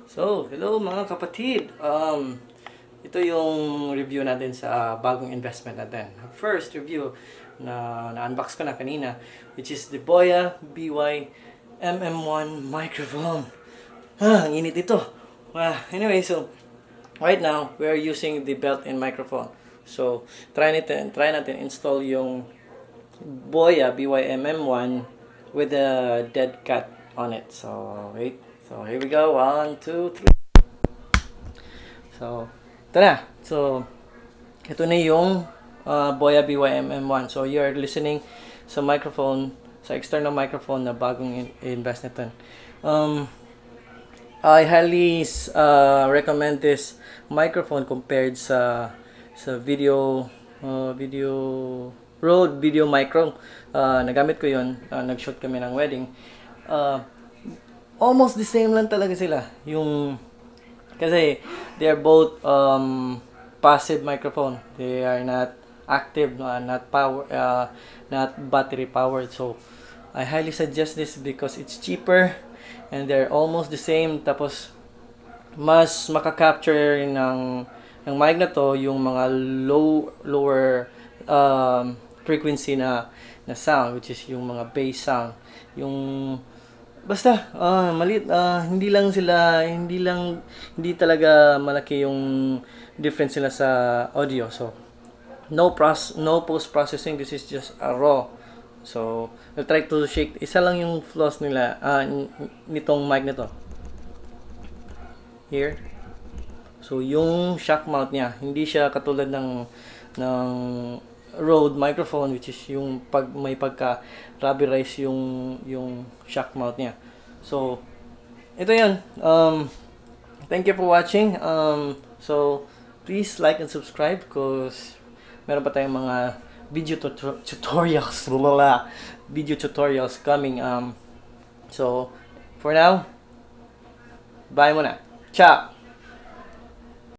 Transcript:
So, hello mga kapatid. Ito yung review natin sa bagong investment natin. First review na-unbox ko na kanina, which is the BOYA by MM1 microphone. Ang init ito. Anyway, so right now we are using the built-in microphone. So, try natin install yung BOYA by MM1 with a dead cat on it. So, wait. So, here we go. 1, 2, 3. So, ito na. So, ito na yung BOYA by MM1. So, you're listening sa microphone, sa external microphone na bagong invest natin. I highly recommend this microphone compared sa video Rode Video Micro. Nagamit ko yun. Nag-shoot kami ng wedding. Almost the same lang talaga sila. Kasi they are both passive microphone. They are not active, not battery powered. So I highly suggest this because it's cheaper and they're almost the same. Tapos mas makaka-capture ng mic na to yung mga lower frequency na sound, which is yung mga bass sound. Basta maliit, hindi talaga malaki yung difference nila sa audio. So no post processing, this is just a raw. So I'll try to shake. Isa lang yung flaws nila nitong mic nito. Here. So yung shock mount niya, hindi siya katulad ng Rode microphone, which is yung may pagka rubberize yung shock mount niya. So ito 'yan. Thank you for watching. So please like and subscribe because meron pa tayong mga video tutorials coming. So for now, bye muna. Ciao.